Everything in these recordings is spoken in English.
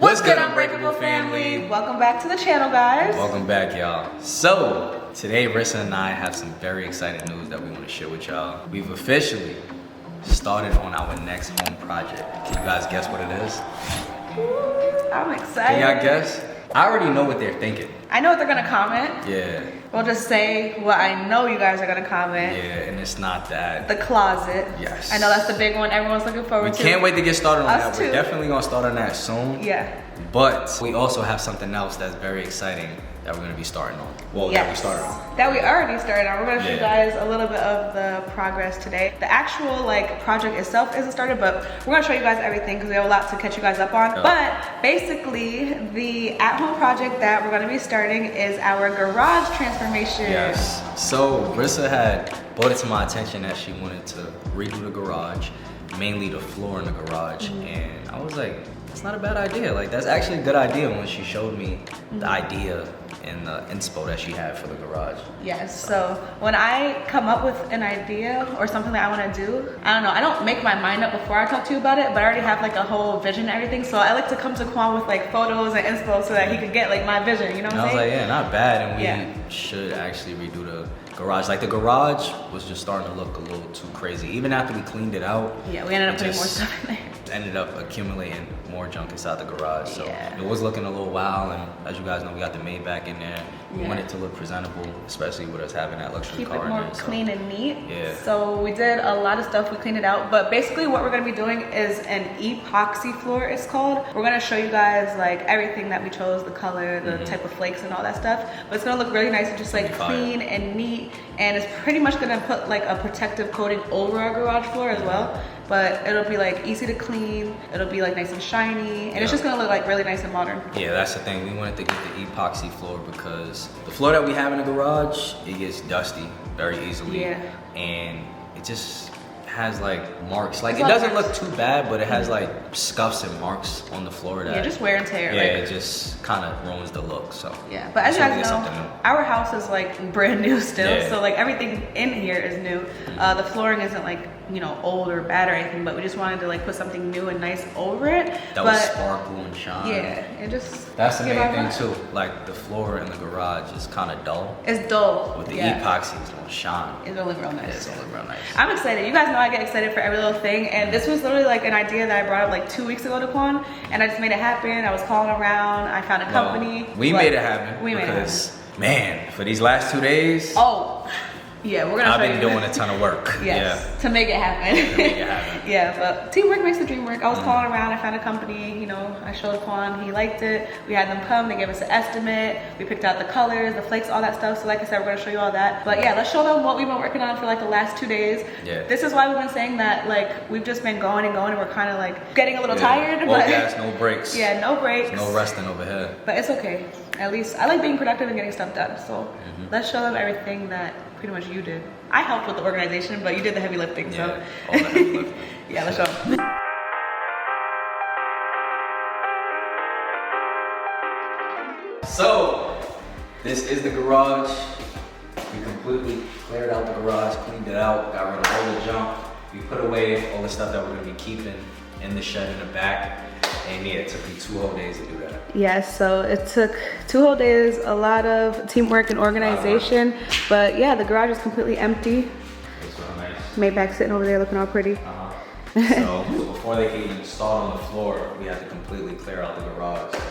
What's good, Unbreakable family? Welcome back to the channel, guys. Welcome back, y'all. So, today, Rissa and I have some very exciting news that we want to share with y'all. We've officially started on our next home project. Can you guys guess what it is? I'm excited. Can y'all guess? I already know what they're thinking. I know what they're gonna comment. Yeah. We'll just say what I know you guys are gonna comment. Yeah, and it's not that. The closet. Yes. I know that's the big one everyone's looking forward to. We can't wait to get started on that. Us too. We're definitely gonna start on that soon. Yeah. But we also have something else that's very exciting that we're gonna be starting on. Well, that we started on. That we already started on. We're gonna show you Yeah. guys a little bit of the progress today. The actual project itself isn't started, but we're gonna show you guys everything because we have a lot to catch you guys up on. Yeah. But basically, the at-home project that we're gonna be starting is our garage transformation. Yes. So Rissa had brought it to my attention that she wanted to redo the garage, mainly the floor in the garage, and I was like, that's not a bad idea. Like, that's actually a good idea when she showed me the idea and the inspo that she had for the garage. Yes, so when I come up with an idea or something that I want to do, I don't know, I don't make my mind up before I talk to you about it, but I already have like a whole vision and everything. So I like to come to Quan with like photos and inspo so that he could get like my vision, you know what And I I'm was saying? like, yeah, not bad, and we Yeah. should actually redo the garage. Like, the garage was just starting to look a little too crazy. Even after we cleaned it out, Yeah, we ended up it putting more just stuff in there. ended up accumulating more junk inside the garage. So Yeah. it was looking a little wild, and as you guys know, we got the Maybach in there. We Yeah. want it to look presentable, especially with us having that luxury Keep car it in more there. So. clean and neat. Yeah. So we did a lot of stuff, we cleaned it out, but basically what we're gonna be doing is an epoxy floor, it's called. We're gonna show you guys like everything that we chose, the color, the type of flakes and all that stuff. But it's gonna look really nice and just like Fire. clean and neat. And it's pretty much gonna put like a protective coating over our garage floor as well. But it'll be like easy to clean, it'll be like nice and shiny, and it's Yeah. just gonna look like really nice and modern. Yeah, that's the thing. We wanted to get the epoxy floor because the floor that we have in the garage, it gets dusty very easily. Yeah. And it just has like marks. Like, It's it a lot of doesn't look marks. too bad, but it has like scuffs and marks on the floor that Yeah, just wear and tear. yeah, like, it just kind of ruins the look. So yeah, but as you just wanted to guys get know, something new. our house is like brand new still, Yeah. so like everything in here is new. The flooring isn't like, you know, old or bad or anything, but we just wanted to like put something new and nice over it. That but was sparkle and shine. yeah, it just That's the give main our thing vibe. too. Like, the floor in the garage is kind of dull. It's dull. With the yeah. epoxy, it's gonna shine. It's gonna look real nice. It's gonna look real nice. I'm excited. You guys know I get excited for every little thing, and this was literally like an idea that I brought up like 2 weeks ago to Quan, and I just made it happen. I was calling around. I found a company. Well, we What? made it happen. We made it happen. because, man, for these last 2 days, Oh, yeah, we're gonna I've show been you. doing a ton of work. Yes, to make it happen. To make it happen. Yeah, but teamwork makes the dream work. I was calling around, I found a company, you know, I showed Quan, he liked it. We had them come, they gave us an estimate. We picked out the colors, the flakes, all that stuff. So like I said, we're gonna show you all that. But yeah, let's show them what we've been working on for like the last 2 days. Yeah. This is why we've been saying that like we've just been going and going and we're kind of like getting a little tired. All But gas, no breaks. yeah, no breaks. No resting over here. But it's okay. At least I like being productive and getting stuff done. So let's show them everything that pretty much you did. I helped with the organization, but you did the heavy lifting. Yeah, So all the heavy lifting. yeah, let's show them. So, this is the garage. We completely cleared out the garage, cleaned it out, got rid of all the junk. We put away all the stuff that we're gonna be keeping in the shed in the back. And yeah, it took me 2 whole days to do that. Yes, so it took 2 whole days, a lot of teamwork and organization. But yeah, the garage is completely empty. It's real nice. Maybach sitting over there looking all pretty. So before they could even start on the floor, we had to completely clear out the garage. So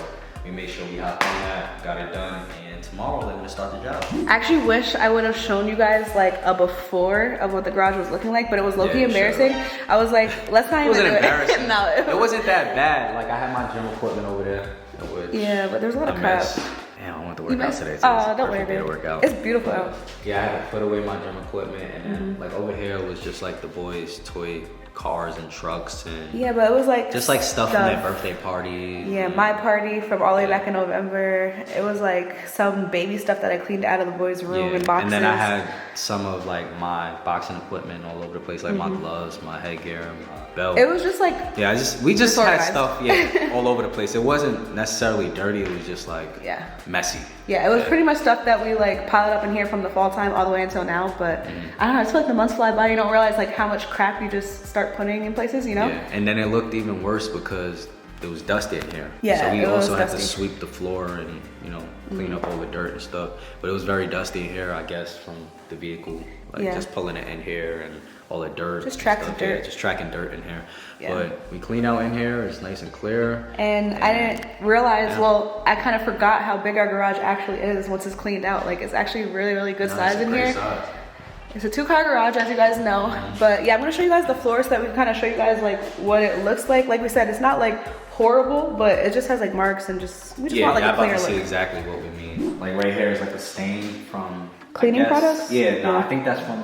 we made sure we hopped on that, got it done, and tomorrow they're gonna start the job. I actually wish I would have shown you guys like a before of what the garage was looking like, but it was low-key Yeah, embarrassing. I was like, let's not It even wasn't do embarrassing. it. No, It wasn't that bad. Like, I had my gym equipment over there. Which Yeah, but there's a lot of I crap. miss. Damn, I want to You work out missed- today. Oh, don't worry, Perfect day to babe. work out. It's beautiful out. Yeah, I had to put away my gym equipment, and then like over here was just like the boys' toy cars and trucks and Yeah, but it was like just like stuff from their birthday party. Yeah, my party from all the way back in November. It was like some baby stuff that I cleaned out of the boys' room in boxes. And then I had some of like my boxing equipment all over the place, like my gloves, my headgear, my belt. It was just like Yeah, we just had disorganized. stuff, yeah, all over the place. It wasn't necessarily dirty. It was just like Yeah. messy. Yeah, it was pretty much stuff that we like piled up in here from the fall time all the way until now. But I don't know, I just feel like the months fly by, you don't realize like how much crap you just start putting in places, you know? Yeah, and then it looked even worse because it was dusty in here. Yeah, so we it was also had to dusty. sweep the floor and, you know, clean up all the dirt and stuff. But it was very dusty in here, I guess, from the vehicle. Like Yeah. just pulling it in here and all the dirt. Just and tracks stuff. of dirt. Yeah, just tracking dirt in here. Yeah. But we clean out in here, it's nice and clear. And I didn't realize, Yeah. well, I kind of forgot how big our garage actually is once it's cleaned out. Like, it's actually really, really good No, size it's a in great here. size. It's a 2-car garage, as you guys know. But yeah, I'm gonna show you guys the floor so that we can kind of show you guys like what it looks like. Like we said, it's not like horrible, but it just has like marks and just, we just want like I'm a about cleaner to see look. exactly what we mean. Like right here is like a stain from I Cleaning guess- products? Yeah, no, Yeah. I think that's from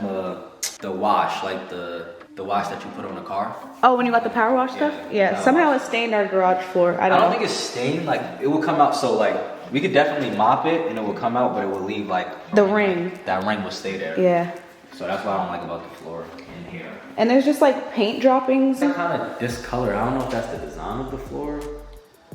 the wash, like the wash that you put on the car. Oh, when you got the power wash stuff? Yeah. Yeah, somehow it stained our garage floor. I I don't don't know. think it's stained. Like it will come out. So like we could definitely mop it and it will come out, but it will leave like The ring. That ring will stay there. Yeah. So that's what I don't like about the floor in here. And there's just like paint droppings. It's kind of discolored. I don't know if that's the design of the floor.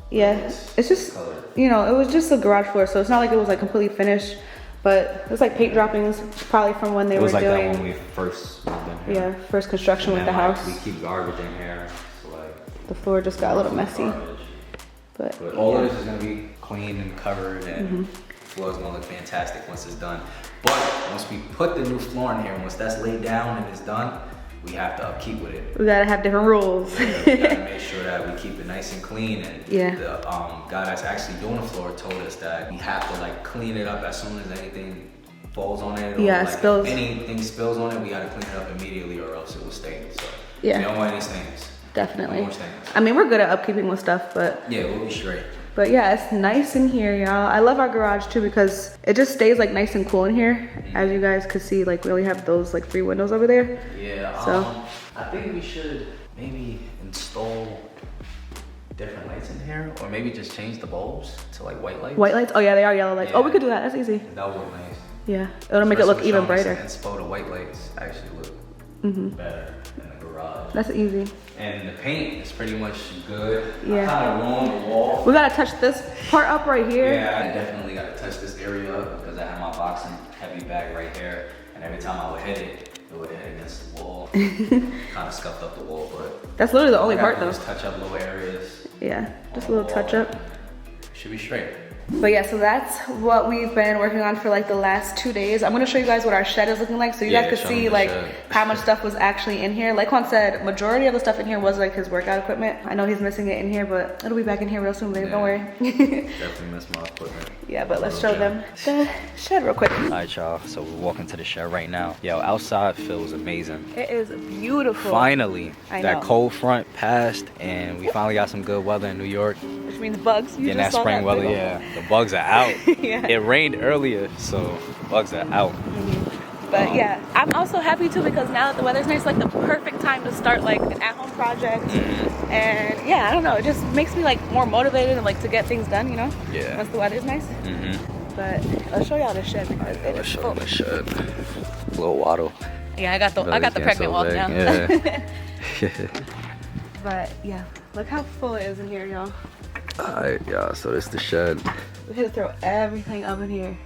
Yeah, it's just, discolored. you know, it was just a garage floor, so it's not like it was like completely finished, but it was like paint droppings probably from when they It were was like doing, that when we first moved in here. yeah, first construction And with the then, like, house. we keep garbage in here. So like The floor just got a little messy, garbage. but But all yeah. of this is gonna be clean and covered, and the floor is gonna look fantastic once it's done. But once we put the new floor in here, once that's laid down and it's done, we have to upkeep with it. We gotta have different rules. We gotta make sure that we keep it nice and clean. And Yeah. the guy that's actually doing the floor told us that we have to like clean it up as soon as anything falls on it. Or Yeah, like spills. If anything spills on it, we gotta clean it up immediately, or else it will stain. So Yeah. we don't want any stains. Definitely. No more stains. I mean, we're good at upkeeping with stuff, but Yeah, we'll be straight. yeah, it's nice in here, y'all. I love our garage too because it just stays like nice and cool in here. As you guys could see, like we only have those like 3 windows over there. Yeah, So- I think we should maybe install different lights in here, or maybe just change the bulbs to like white lights. White lights? Oh yeah, they are yellow lights. Oh, we Yeah. could do that. That's easy. That would look nice. Yeah, it'll make it look Especially even showing us brighter. Inspo, the white lights actually look better than the garage. That's easy. And the paint is pretty much good. Yeah. I kind of ruined the wall. We gotta touch this part up right here. Yeah, I definitely got to touch this area up because I have my boxing heavy bag right here, and every time I would hit it, it would hit against the wall. Kind of scuffed up the wall, but That's literally the only I part gotta though. just touch up little areas. Yeah, just a little touch up. Should be straight. But yeah, so that's what we've been working on for like the last 2 days. I'm gonna show you guys what our shed is looking like so you Yeah, guys could show see them the like shed. how much stuff was actually in here. Like Juan said, majority of the stuff in here was like his workout equipment. I know he's missing it in here, but it'll be back in here real soon, babe. Don't worry. Definitely miss my equipment. Yeah, but let's show them the shed real quick. All right, y'all. So we're walking to the shed right now. Yo, outside feels amazing. It is beautiful. Finally, I that know. cold front passed, and we finally got some good weather in New York. Which means bugs. You Getting just that saw spring weather, big old yeah. The bugs are out. Yeah. It rained earlier, so bugs are out. But yeah, I'm also happy too because now that the weather's nice, like the perfect time to start like an at-home project. Mm-hmm. And yeah, I don't know, it just makes me like more motivated and like to get things done, you know? Yeah. Once the weather's nice. Mm-hmm. But let's show y'all the shed because it Let's is show full. them the shed. Little waddle. Yeah, I got the Belly's getting pregnant so walk big, now. yeah. But yeah, look how full it is in here, y'all. Alright, y'all, so this is the shed. We had to throw everything up in here.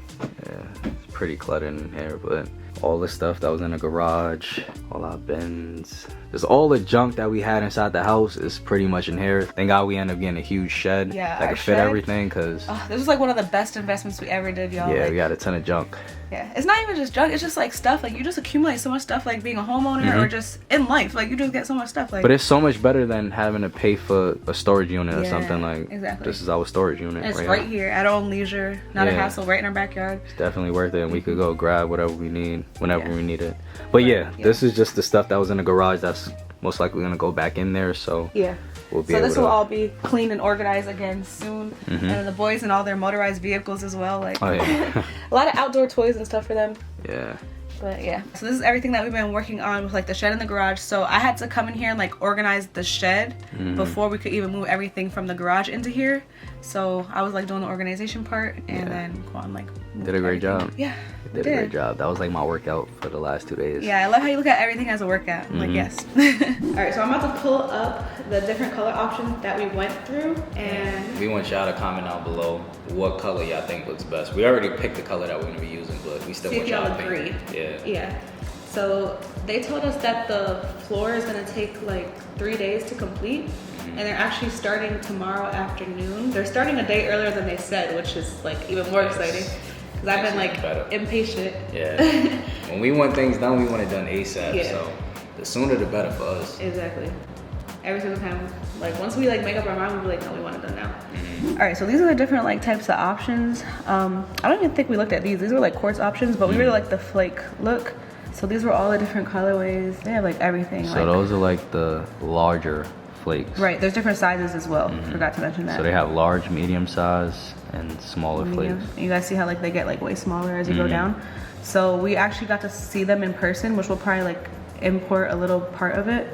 Yeah, it's pretty cluttered in here, but all the stuff that was in the garage, all our bins, just all the junk that we had inside the house is pretty much in here. Thank God we ended up getting a huge shed Yeah, that our could fit shed- everything, because This was like one of the best investments we ever did, y'all. yeah, Like, we got a ton of junk. yeah, it's not even just junk. It's just like stuff. Like you just accumulate so much stuff, like being a homeowner or just in life. Like you just get so much stuff. Like But it's so much better than having to pay for a storage unit or Yeah, something. Like exactly. this is our storage unit. and it's right right here. here at our own leisure, not a Yeah. hassle, right in our backyard. It's definitely worth it, and we could go grab whatever we need whenever Yeah. we need it. But yeah, yeah. this is just the stuff that was in the garage that's most likely gonna go back in there. So Yeah. we'll be So able this to. will all be cleaned and organized again soon. And then the boys and all their motorized vehicles as well. Like Oh yeah, a lot of outdoor toys and stuff for them. yeah. But yeah, so this is everything that we've been working on with like the shed and the garage. So I had to come in here and like organize the shed before we could even move everything from the garage into here. So I was like doing the organization part, and then Quan like moved Did a great everything. job. Yeah, Did a great job. That was like my workout for the last 2 days. Yeah, I love how you look at everything as a workout. I'm like, yes. All right, so I'm about to pull up the different color options that we went through, and We want y'all to comment down below what color y'all think looks best. We already picked the color that we're gonna be using, but we still see want if y'all y'all to agree. think. Yeah. Yeah. So they told us that the floor is gonna take like 3 days to complete. and they're actually starting tomorrow afternoon. They're starting a day earlier than they said, which is like even more exciting. Because I've been like impatient. Yeah. When we want things done, we want it done ASAP. Yeah. So the sooner the better for us. Exactly. Every single time, like once we like make up our mind, we'll be like, no, we want it done now. All right, so these are the different like types of options. I don't even think we looked at these. These were like quartz options, but we really like the flake look. So these were all the different colorways. They have like everything. So those are like the larger flakes. Right, there's different sizes as well. Forgot to mention that. So they have large, medium size, and smaller Medium. flakes. And you guys see how like they get like way smaller as you go down. So we actually got to see them in person, which will probably like import a little part of it,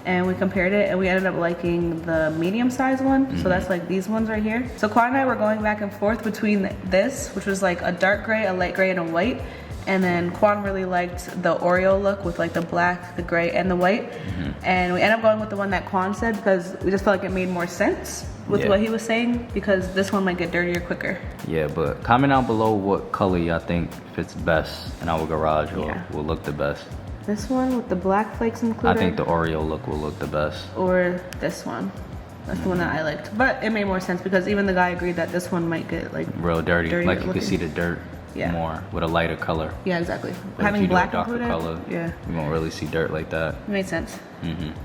and we compared it and we ended up liking the medium size one. So that's like these ones right here. So Quan and I were going back and forth between this, which was like a dark gray, a light gray, and a white. And then Quan really liked the Oreo look with like the black, the gray, and the white. And we ended up going with the one that Quan said because we just felt like it made more sense with what he was saying, because this one might get dirtier quicker. Yeah, but comment down below what color y'all think fits best in our garage or will look the best. This one with the black flakes included. I think the Oreo look will look the best. Or this one. That's the one that I liked. But it made more sense because even the guy agreed that this one might get like real dirty. Like you looking. can see the dirt more with a lighter color. Yeah, exactly. But Having if you do black a darker included, color, yeah, you won't really see dirt like that. it made sense.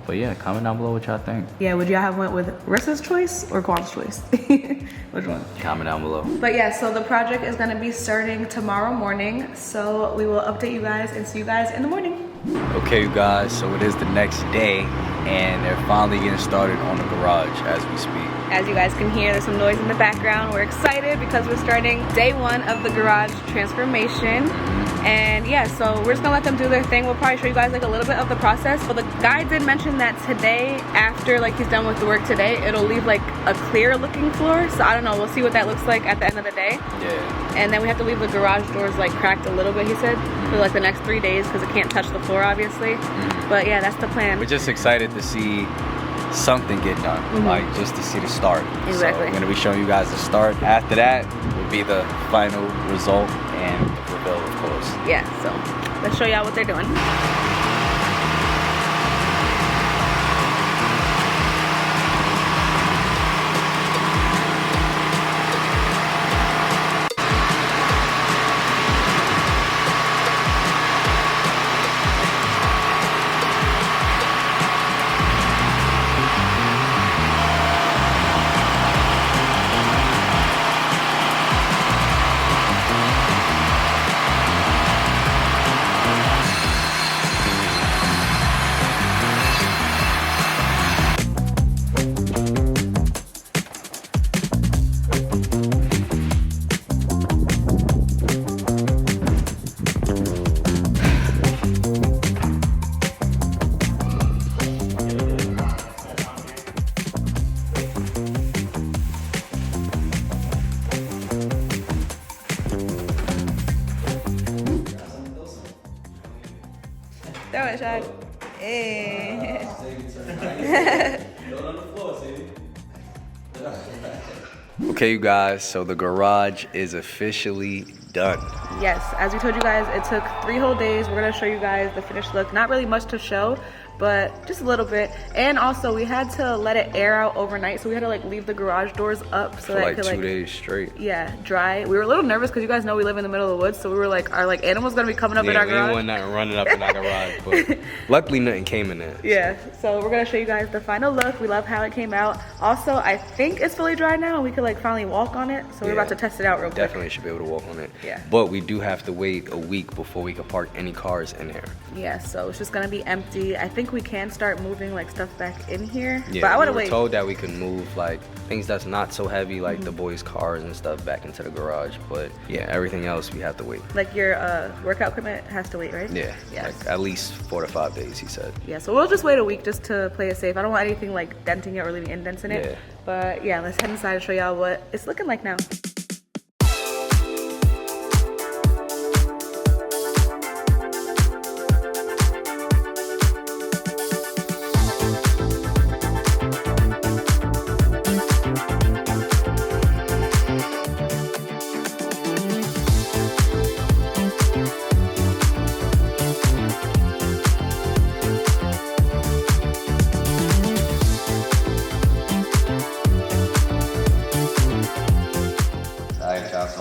But yeah, comment down below what y'all think. Yeah, would y'all have went with Rissa's choice or Quan's choice? Which one? Comment down below. But yeah, so the project is gonna be starting tomorrow morning. So we will update you guys and see you guys in the morning. Okay, you guys, so it is the next day and they're finally getting started on the garage as we speak. As you guys can hear, there's some noise in the background. We're excited because we're starting day one of the garage transformation. And yeah, so we're just gonna let them do their thing. We'll probably show you guys like a little bit of the process. But the guy did mention that today, after like he's done with the work today, it'll leave like a clear looking floor. So I don't know, we'll see what that looks like at the end of the day. Yeah. And then we have to leave the garage doors like cracked a little bit, he said, for like the next 3 days because it can't touch the floor obviously. But yeah, that's the plan. We're just excited to see something get done, like just to see the start. Exactly. So we're gonna be showing you guys the start. After that will be the final result and the reveal, of course. Yeah, so let's show y'all what they're doing. Throw it, Shad. Hey. Okay, you guys, so the garage is officially done. Yes, as we told you guys, it took 3 whole days. We're gonna show you guys the finished look. Not really much to show, but just a little bit. And also we had to let it air out overnight, so we had to like leave the garage doors up so For that like it could 2 like days straight. yeah, dry. We were a little nervous because you guys know we live in the middle of the woods, so we were like, are like animals gonna be coming up in our we garage? didn't want nothing running up in our garage, but luckily nothing came in there. Yeah, so we're gonna show you guys the final look. We love how it came out. Also, I think it's fully dry now and we could like finally walk on it. So we're about to test it out real quick. Definitely should be able to walk on it. Yeah. But we do have to wait a week before we can park any cars in here. Yeah, so it's just gonna be empty. I think we can start moving like stuff back in here. Yeah, but I wanna we were wait. told that we can move like things that's not so heavy, like the boys' cars and stuff, back into the garage. But yeah, everything else we have to wait. Like your workout equipment has to wait, right? Yeah, Yes. like at least 4 to 5 days, he said. Yeah, so we'll just wait a week just to play it safe. I don't want anything like denting it or leaving indents in it. Yeah. But yeah, let's head inside and show y'all what it's looking like now.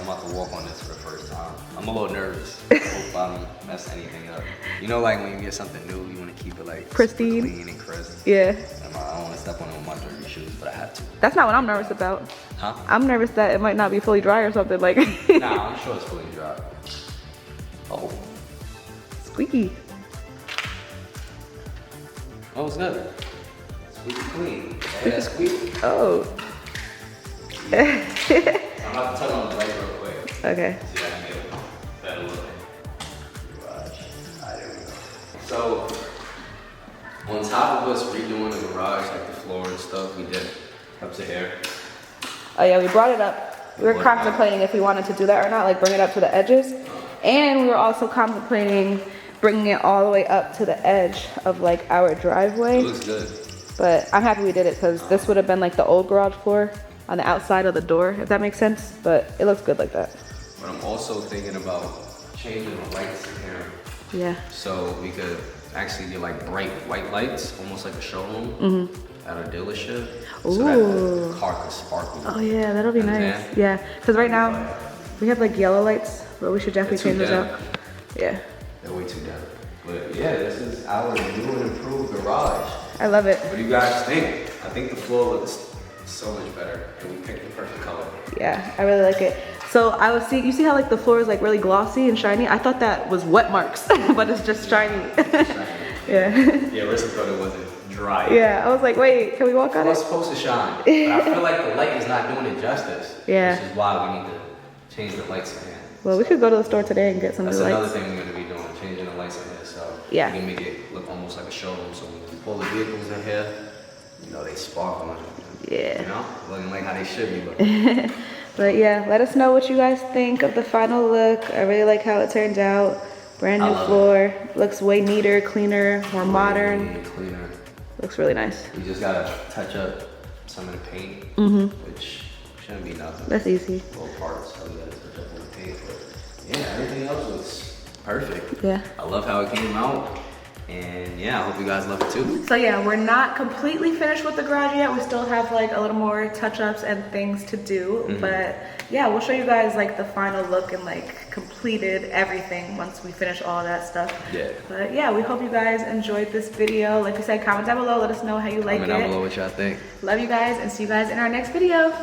I'm about to walk on this for the first time. I'm a little nervous. I hope I don't mess anything up. You know, like when you get something new, you want to keep it like pristine, clean and crisp. Yeah. And I don't want to step on it with my dirty shoes, but I have to. That's not what I'm nervous about. Huh? I'm nervous that it might not be fully dry or something like. Nah, I'm sure it's fully dry. Oh. Squeaky. Oh, it's good. Squeaky clean. Yeah, squeaky. Oh. I'm about to turn on the light real quick. Okay. See if I can get a better look. Garage. Alright, there we go. So, on top of us redoing the garage, like the floor and stuff, we did up to here. Oh yeah, we brought it up. We were contemplating if we wanted to do that or not, like bring it up to the edges. And we were also contemplating bringing it all the way up to the edge of like our driveway. It looks good. But I'm happy we did it because this would have been like the old garage floor on the outside of the door, if that makes sense. But it looks good like that. But I'm also thinking about changing the lights in here. Yeah. So we could actually get like bright white lights, almost like a showroom at a dealership. So that the car can sparkle. Oh yeah, that'll be nice. Yeah, because right now we have like yellow lights, but we should definitely change those out. Yeah. They're way too dim. But yeah, this is our new and improved garage. I love it. What do you guys think? I think the floor looks so much better, and we picked the perfect color. Yeah, I really like it. So I was you see how like the floor is like really glossy and shiny? I thought that was wet marks, but it's just shiny. Yeah. Yeah, Rissa thought it wasn't dry. Yeah, I was like, wait, can we walk on It's it? supposed to shine, but I feel like the light is not doing it justice. Yeah. Which is why we need to change the lights in here. Well, we could go to the store today and get some new That's another lights. thing we're gonna be doing, changing the lights in here, so Yeah. we can make it look almost like a showroom. So when we pull the vehicles in here, you know, they sparkle. Yeah. You know, looking like how they should be looking. But yeah, let us know what you guys think of the final look. I really like how it turned out. Brand I new love floor. Looks way neater, cleaner, more modern. And cleaner. Looks really nice. We just gotta touch up some of the paint, which shouldn't be nothing. That's easy. Little parts, so we gotta touch up on the paint. But yeah, everything else looks perfect. Yeah. I love how it came out. And yeah, I hope you guys love it too. So yeah, we're not completely finished with the garage yet. We still have like a little more touch-ups and things to do. But yeah, we'll show you guys like the final look and like completed everything once we finish all that stuff. Yeah. But yeah, we hope you guys enjoyed this video. Like we said, comment down below, let us know how you like Comment down it. below what y'all think. Love you guys and see you guys in our next video.